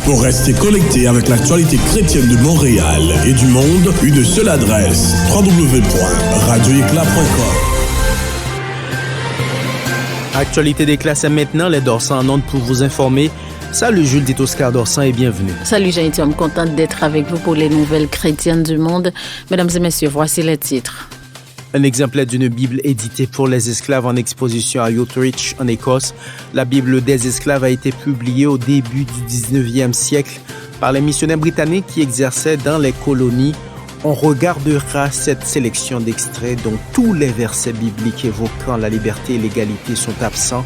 Pour rester connecté avec l'actualité chrétienne de Montréal et du monde, une seule adresse, www.radioéclat.com. Actualité d'Éclat, c'est maintenant les Dorsans en ondes pour vous informer. Salut Jules dit Oscar Dorsan et bienvenue. Salut Jean-Étienne, contente d'être avec vous pour les nouvelles chrétiennes du monde. Mesdames et messieurs, voici les titres. Un exemplaire d'une Bible éditée pour les esclaves en exposition à Ute en Écosse. La Bible des esclaves a été publiée au début du 19e siècle par les missionnaires britanniques qui exerçaient dans les colonies. On regardera cette sélection d'extraits dont tous les versets bibliques évoquant la liberté et l'égalité sont absents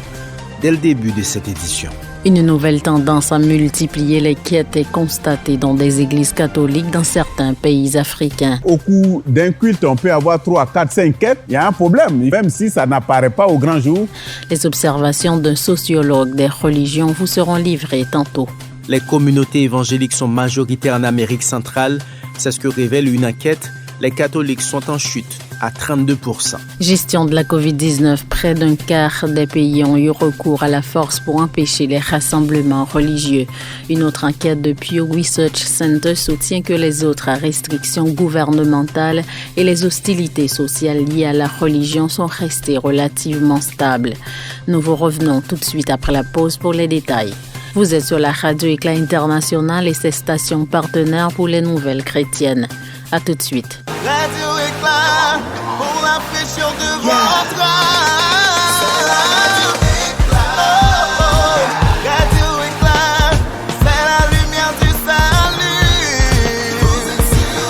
dès le début de cette édition. Une nouvelle tendance à multiplier les quêtes est constatée dans des églises catholiques dans certains pays africains. Au cours d'un culte, on peut avoir 3, 4, 5 quêtes. Il y a un problème, même si ça n'apparaît pas au grand jour. Les observations d'un sociologue des religions vous seront livrées tantôt. Les communautés évangéliques sont majoritaires en Amérique centrale. C'est ce que révèle une enquête. Les catholiques sont en chute à 32%. Gestion de la COVID-19, près d'un quart des pays ont eu recours à la force pour empêcher les rassemblements religieux. Une autre enquête de Pew Research Center soutient que les autres restrictions gouvernementales et les hostilités sociales liées à la religion sont restées relativement stables. Nous vous revenons tout de suite après la pause pour les détails. Vous êtes sur la Radio Éclat Internationale et ses stations partenaires pour les nouvelles chrétiennes. À tout de suite. Radio Éclat, pour la fraîcheur de votre âme. Radio Éclat, c'est la lumière du salut. Vous êtes sur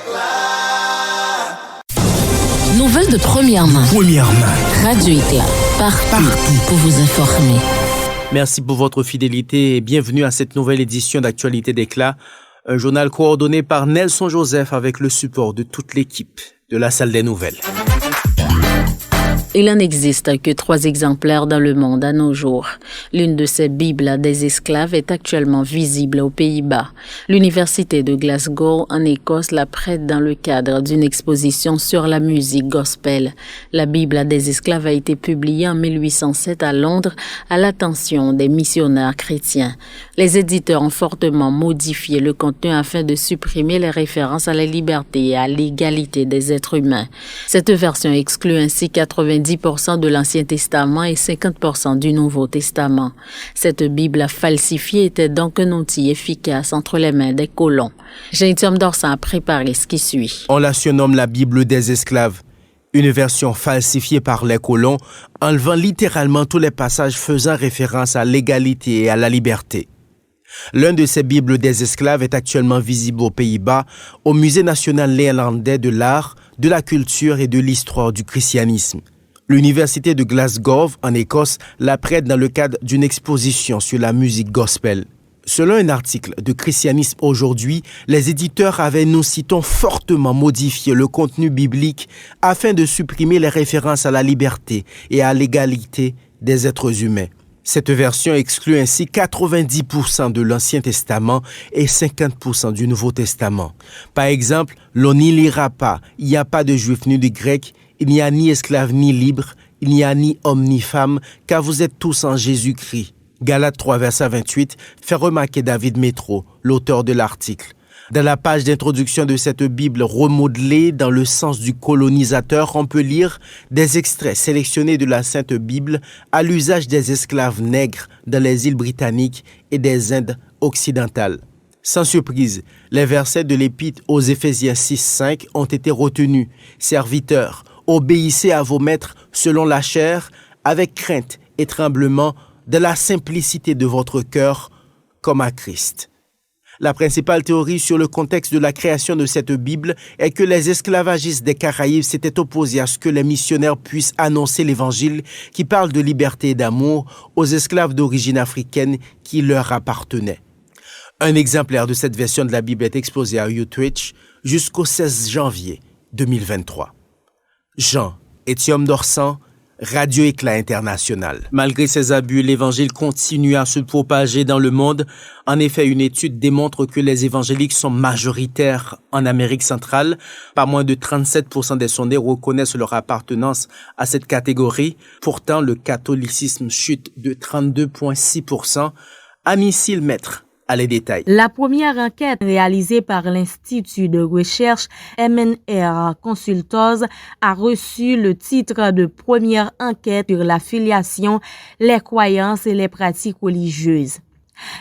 Éclat. Nouvelles de première main. Radio Éclat, partout pour vous informer. Merci pour votre fidélité et bienvenue à cette nouvelle édition d'Actualité d'Éclat. Un journal coordonné par Nelson Joseph avec le support de toute l'équipe de la salle des nouvelles. Il n'en existe que 3 exemplaires dans le monde à nos jours. L'une de ces Bibles des esclaves est actuellement visible aux Pays-Bas. L'Université de Glasgow, en Écosse, la prête dans le cadre d'une exposition sur la musique gospel. La Bible des esclaves a été publiée en 1807 à Londres à l'attention des missionnaires chrétiens. Les éditeurs ont fortement modifié le contenu afin de supprimer les références à la liberté et à l'égalité des êtres humains. Cette version exclut ainsi 90% de l'Ancien Testament et 50% du Nouveau Testament. Cette Bible falsifiée était donc un outil efficace entre les mains des colons. Jean-Étienne Dorsan a préparé ce qui suit. On la surnomme la Bible des esclaves. Une version falsifiée par les colons, enlevant littéralement tous les passages faisant référence à l'égalité et à la liberté. L'un de ces Bibles des esclaves est actuellement visible aux Pays-Bas, au Musée national néerlandais de l'art, de la culture et de l'histoire du christianisme. L'Université de Glasgow, en Écosse, la prête dans le cadre d'une exposition sur la musique gospel. Selon un article de Christianisme aujourd'hui, les éditeurs avaient, nous citons, fortement modifié le contenu biblique afin de supprimer les références à la liberté et à l'égalité des êtres humains. Cette version exclut ainsi 90% de l'Ancien Testament et 50% du Nouveau Testament. Par exemple, l'on n'y lira pas « Il n'y a pas de juif ni de grec », il n'y a ni esclave ni libre, il n'y a ni homme ni femme, car vous êtes tous en Jésus-Christ. Galates 3, verset 28, fait remarquer David Métro, l'auteur de l'article. Dans la page d'introduction de cette Bible remodelée dans le sens du colonisateur, on peut lire des extraits sélectionnés de la Sainte Bible à l'usage des esclaves nègres dans les îles britanniques et des Indes occidentales. Sans surprise, les versets de l'Épître aux Éphésiens 6-5 ont été retenus. Serviteurs, obéissez à vos maîtres selon la chair, avec crainte et tremblement, de la simplicité de votre cœur, comme à Christ. La principale théorie sur le contexte de la création de cette Bible est que les esclavagistes des Caraïbes s'étaient opposés à ce que les missionnaires puissent annoncer l'Évangile qui parle de liberté et d'amour aux esclaves d'origine africaine qui leur appartenaient. Un exemplaire de cette version de la Bible est exposé à Ute jusqu'au 16 janvier 2023. Jean-Étienne Dorsan, Radio Éclat International. Malgré ces abus, l'Évangile continue à se propager dans le monde. En effet, une étude démontre que les évangéliques sont majoritaires en Amérique centrale. Pas moins de 37% des sondés reconnaissent leur appartenance à cette catégorie. Pourtant, le catholicisme chute de 32,6%. Annie Silmetre Les détails. La première enquête réalisée par l'Institut de recherche MNR Consultors a reçu le titre de première enquête sur la filiation, les croyances et les pratiques religieuses.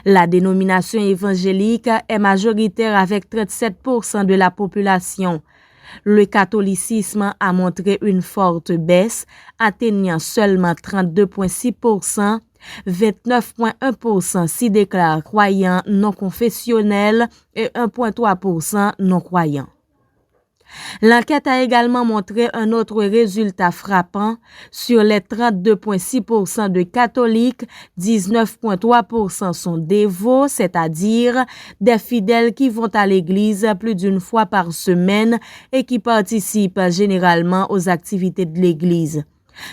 La dénomination évangélique est majoritaire avec 37% de la population. Le catholicisme a montré une forte baisse, atteignant seulement 32,6%. 29,1% s'y déclarent croyants non confessionnels et 1,3% non croyants. L'enquête a également montré un autre résultat frappant. Sur les 32,6% de catholiques, 19,3% sont dévots, c'est-à-dire des fidèles qui vont à l'église plus d'une fois par semaine et qui participent généralement aux activités de l'église.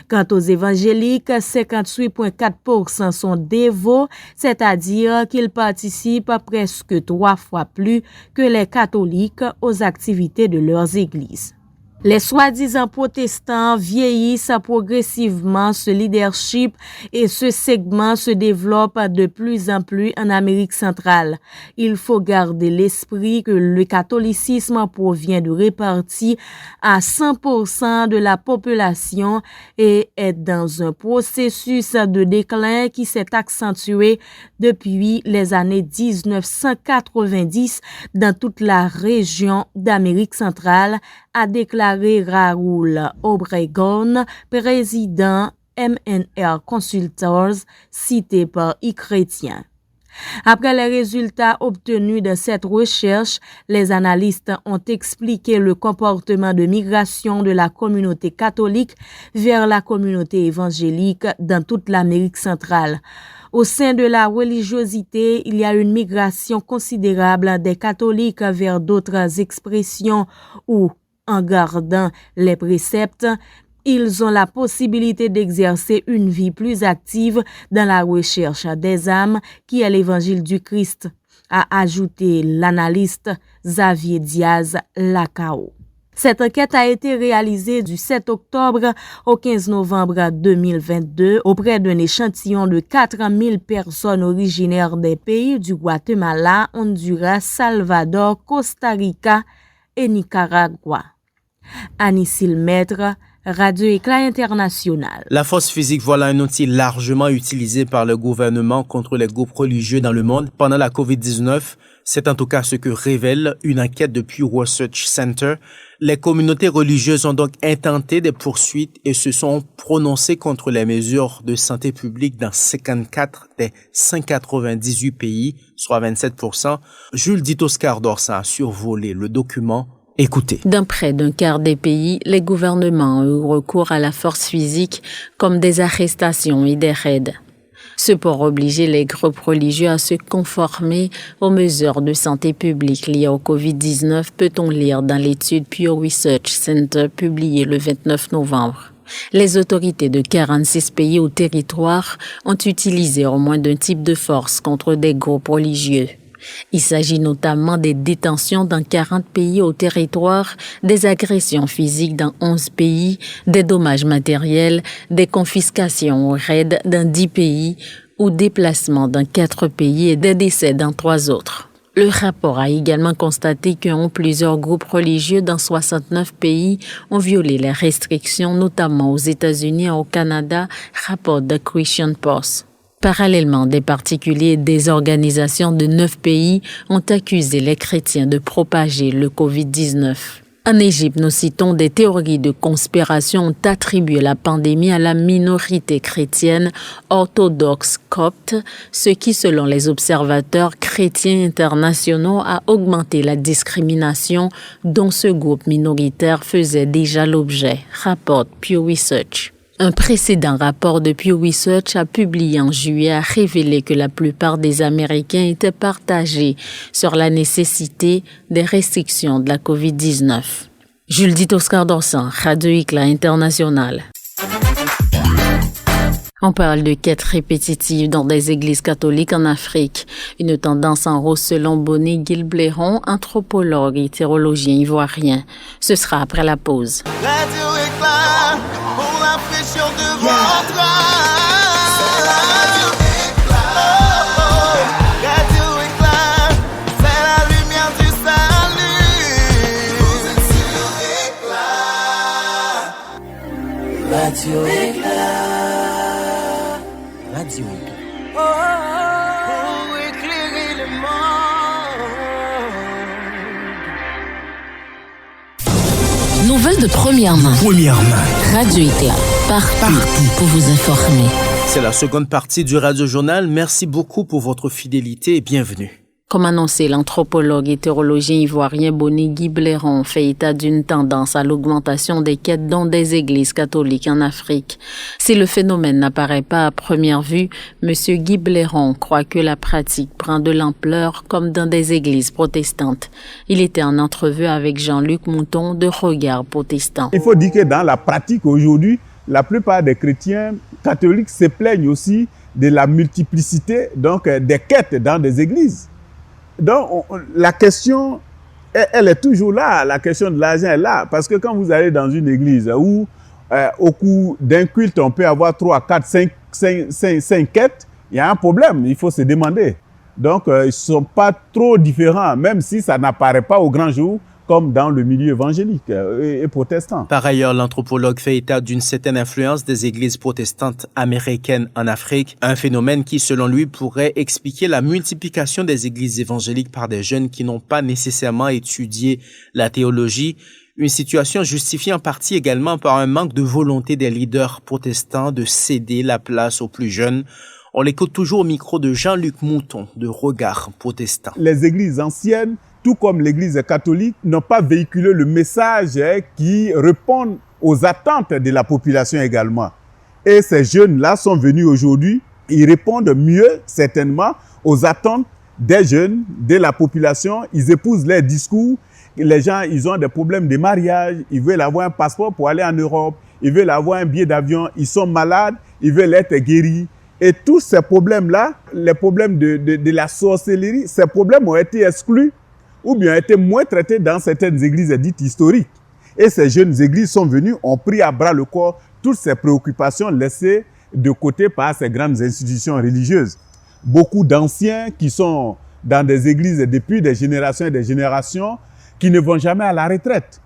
Quant aux évangéliques, 58,4% sont dévots, c'est-à-dire qu'ils participent presque 3 fois plus que les catholiques aux activités de leurs églises. Les soi-disant protestants vieillissent progressivement, ce leadership et ce segment se développe de plus en plus en Amérique centrale. Il faut garder l'esprit que le catholicisme provient de répartie à 100% de la population et est dans un processus de déclin qui s'est accentué depuis les années 1990 dans toute la région d'Amérique centrale, a déclaré Raoul Obregon, président MNR Consultors, cité par iChrétien. Après les résultats obtenus de cette recherche, les analystes ont expliqué le comportement de migration de la communauté catholique vers la communauté évangélique dans toute l'Amérique centrale. Au sein de la religiosité, il y a une migration considérable des catholiques vers d'autres expressions où, en gardant les préceptes, ils ont la possibilité d'exercer une vie plus active dans la recherche des âmes qui est l'évangile du Christ, a ajouté l'analyste Xavier Diaz-Lacao. Cette enquête a été réalisée du 7 octobre au 15 novembre 2022 auprès d'un échantillon de 4000 personnes originaires des pays du Guatemala, Honduras, Salvador, Costa Rica et Nicaragua. Annie Maître, Radio Éclat International. La force physique, voilà un outil largement utilisé par le gouvernement contre les groupes religieux dans le monde pendant la COVID-19. C'est en tout cas ce que révèle une enquête de Pew Research Center. Les communautés religieuses ont donc intenté des poursuites et se sont prononcées contre les mesures de santé publique dans 54 des 198 pays, soit 27%. Jules dit Oscar Dorsa a survolé le document. Écoutez. Dans près d'un quart des pays, les gouvernements ont eu recours à la force physique comme des arrestations et des raids. Ce pour obliger les groupes religieux à se conformer aux mesures de santé publique liées au COVID-19, peut-on lire dans l'étude Pew Research Center publiée le 29 novembre. Les autorités de 46 pays ou territoires ont utilisé au moins d'un type de force contre des groupes religieux. Il s'agit notamment des détentions dans 40 pays au territoire, des agressions physiques dans 11 pays, des dommages matériels, des confiscations ou raids dans 10 pays ou déplacements dans 4 pays et des décès dans 3 autres. Le rapport a également constaté que plusieurs groupes religieux dans 69 pays ont violé les restrictions, notamment aux États-Unis et au Canada, rapporte The Christian Post. Parallèlement, des particuliers et des organisations de 9 pays ont accusé les chrétiens de propager le COVID-19. En Égypte, nous citons des théories de conspiration ont attribué la pandémie à la minorité chrétienne orthodoxe copte, ce qui, selon les observateurs chrétiens internationaux, a augmenté la discrimination dont ce groupe minoritaire faisait déjà l'objet, rapporte Pew Research. Un précédent rapport de Pew Research a publié en juillet a révélé que la plupart des Américains étaient partagés sur la nécessité des restrictions de la COVID-19. Jules dit Oscar Dorsan, Radio Éclat International. On parle de quêtes répétitives dans des églises catholiques en Afrique. Une tendance en hausse selon Bonnet Gilbléron, anthropologue et théologien ivoirien. Ce sera après la pause. Radio Éclat, pour l'affection de votre âme. Radio Éclat. Radio Éclat. Pour éclairer le monde. Nouvelles de première main. Radio Éclat. Partout pour vous informer. C'est la seconde partie du Radio Journal. Merci beaucoup pour votre fidélité et bienvenue. Comme annoncé, l'anthropologue et théologien ivoirien Bonny Guy Blairon fait état d'une tendance à l'augmentation des quêtes dans des églises catholiques en Afrique. Si le phénomène n'apparaît pas à première vue, M. Guy Blairon croit que la pratique prend de l'ampleur comme dans des églises protestantes. Il était en entrevue avec Jean-Luc Mouton de Regard Protestant. Il faut dire que dans la pratique aujourd'hui, la plupart des chrétiens catholiques se plaignent aussi de la multiplicité des quêtes dans des églises. Donc, la question, elle est toujours là, la question de l'argent est là. Parce que quand vous allez dans une église où, au cours d'un culte, on peut avoir 3, 4, 5 quêtes, il y a un problème, il faut se demander. Donc, ils ne sont pas trop différents, même si ça n'apparaît pas au grand jour, comme dans le milieu évangélique et protestant. Par ailleurs, l'anthropologue fait état d'une certaine influence des églises protestantes américaines en Afrique, un phénomène qui, selon lui, pourrait expliquer la multiplication des églises évangéliques par des jeunes qui n'ont pas nécessairement étudié la théologie, une situation justifiée en partie également par un manque de volonté des leaders protestants de céder la place aux plus jeunes. On l'écoute toujours au micro de Jean-Luc Mouton de Regard Protestant. Les églises anciennes, tout comme l'Église catholique, n'ont pas véhiculé le message qui répond aux attentes de la population également. Et ces jeunes-là sont venus aujourd'hui, ils répondent mieux certainement aux attentes des jeunes, de la population. Ils épousent leurs discours. Les gens, ils ont des problèmes de mariage, ils veulent avoir un passeport pour aller en Europe, ils veulent avoir un billet d'avion, ils sont malades, ils veulent être guéris. Et tous ces problèmes-là, les problèmes de la sorcellerie, ces problèmes ont été exclus ou bien été moins traités dans certaines églises dites historiques. Et ces jeunes églises sont venues, ont pris à bras le corps toutes ces préoccupations laissées de côté par ces grandes institutions religieuses. Beaucoup d'anciens qui sont dans des églises depuis des générations et des générations qui ne vont jamais à la retraite.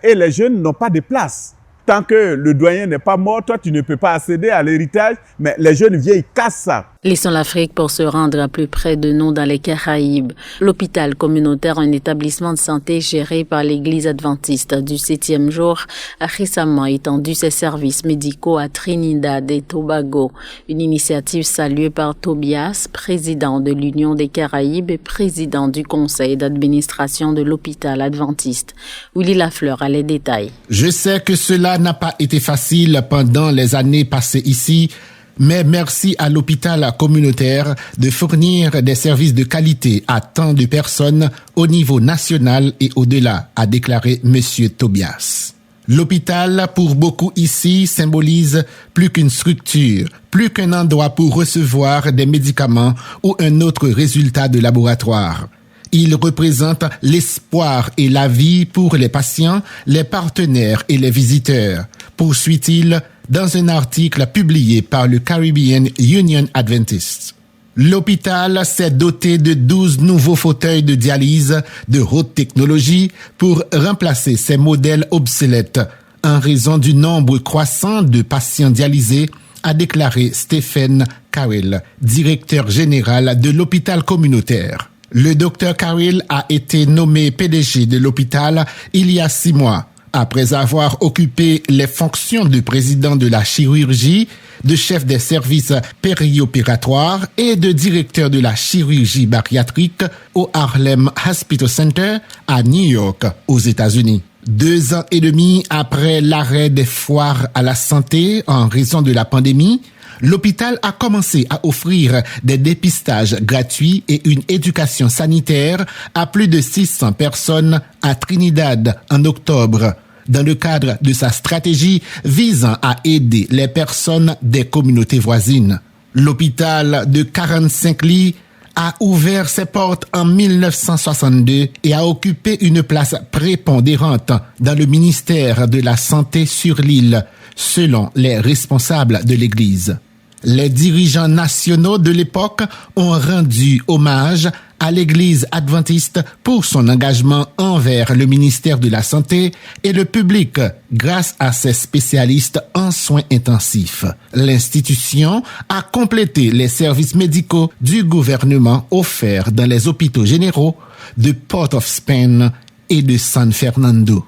Et les jeunes n'ont pas de place. Tant que le doyen n'est pas mort, toi, tu ne peux pas accéder à l'héritage, mais les jeunes viennent, ils cassent ça. Laissons l'Afrique pour se rendre à plus près de nous dans les Caraïbes. L'hôpital communautaire, un établissement de santé géré par l'Église adventiste du 7e jour, a récemment étendu ses services médicaux à Trinidad et Tobago. Une initiative saluée par Tobias, président de l'Union des Caraïbes et président du conseil d'administration de l'hôpital adventiste. Willy Lafleur a les détails. Je sais que cela n'a pas été facile pendant les années passées ici, mais merci à l'hôpital communautaire de fournir des services de qualité à tant de personnes au niveau national et au-delà, a déclaré M. Tobias. L'hôpital, pour beaucoup ici, symbolise plus qu'une structure, plus qu'un endroit pour recevoir des médicaments ou un autre résultat de laboratoire. Il représente l'espoir et la vie pour les patients, les partenaires et les visiteurs, poursuit-il dans un article publié par le Caribbean Union Adventist. L'hôpital s'est doté de 12 nouveaux fauteuils de dialyse de haute technologie pour remplacer ces modèles obsolètes en raison du nombre croissant de patients dialysés, a déclaré Stephen Carrill, directeur général de l'hôpital communautaire. Le docteur Carrill a été nommé PDG de l'hôpital il y a 6 mois, après avoir occupé les fonctions de président de la chirurgie, de chef des services périopératoires et de directeur de la chirurgie bariatrique au Harlem Hospital Center à New York, aux États-Unis. 2 ans et demi après l'arrêt des foires à la santé en raison de la pandémie, l'hôpital a commencé à offrir des dépistages gratuits et une éducation sanitaire à plus de 600 personnes à Trinidad en octobre, dans le cadre de sa stratégie visant à aider les personnes des communautés voisines. L'hôpital de 45 lits a ouvert ses portes en 1962 et a occupé une place prépondérante dans le ministère de la Santé sur l'île, selon les responsables de l'Église. Les dirigeants nationaux de l'époque ont rendu hommage à l'Église adventiste pour son engagement envers le ministère de la Santé et le public grâce à ses spécialistes en soins intensifs. L'institution a complété les services médicaux du gouvernement offerts dans les hôpitaux généraux de Port-of-Spain et de San Fernando.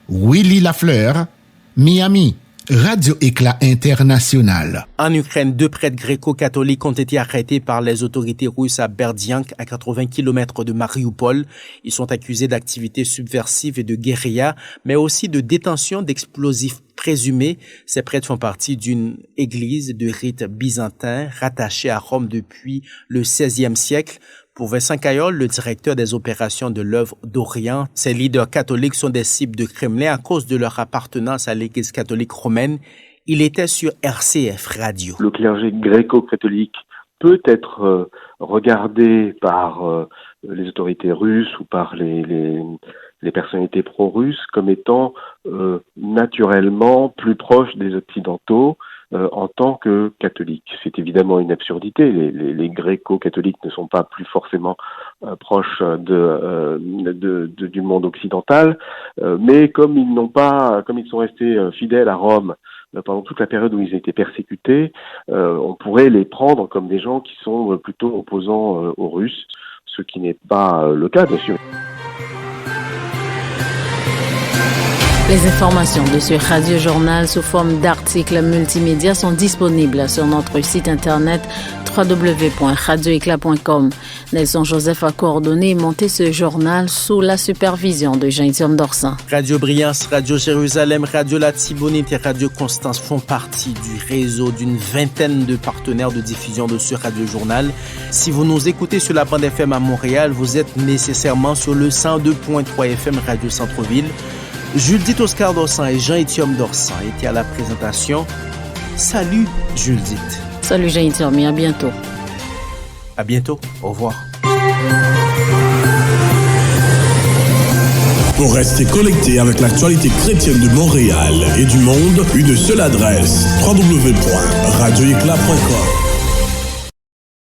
Willy Lafleur, Miami. Radio Éclat International. En Ukraine, 2 prêtres gréco-catholiques ont été arrêtés par les autorités russes à Berdiansk, à 80 km de Mariupol. Ils sont accusés d'activités subversives et de guérilla, mais aussi de détention d'explosifs présumés. Ces prêtres font partie d'une église de rite byzantin rattachée à Rome depuis le XVIe siècle. Pour Vincent Caillol, le directeur des opérations de l'œuvre d'Orient, ces leaders catholiques sont des cibles de Kremlin à cause de leur appartenance à l'Église catholique romaine. Il était sur RCF Radio. Le clergé gréco-catholique peut être regardé par les autorités russes ou par les personnalités pro-russes comme étant naturellement plus proche des Occidentaux en tant que catholiques. C'est évidemment une absurdité. Les gréco-catholiques ne sont pas plus forcément proches du monde occidental, mais comme ils sont restés fidèles à Rome pendant toute la période où ils étaient persécutés, on pourrait les prendre comme des gens qui sont plutôt opposants aux Russes, ce qui n'est pas le cas, bien sûr. Les informations de ce radiojournal sous forme d'articles multimédia sont disponibles sur notre site internet www.radioéclat.com. Nelson Joseph a coordonné et monté ce journal sous la supervision de Jean-Étienne Dorsan. Radio Brillance, Radio Jérusalem, Radio La Tibonite et Radio Constance font partie du réseau d'une vingtaine de partenaires de diffusion de ce radiojournal. Si vous nous écoutez sur la bande FM à Montréal, vous êtes nécessairement sur le 102.3 FM Radio Centre-Ville. Judith Oscar Dorsan et Jean-Étienne Dorsan étaient à la présentation. Salut Judith. Salut Jean-Étienne, à bientôt. À bientôt, au revoir. Pour rester connecté avec l'actualité chrétienne de Montréal et du monde, une seule adresse, www.radioéclat.com.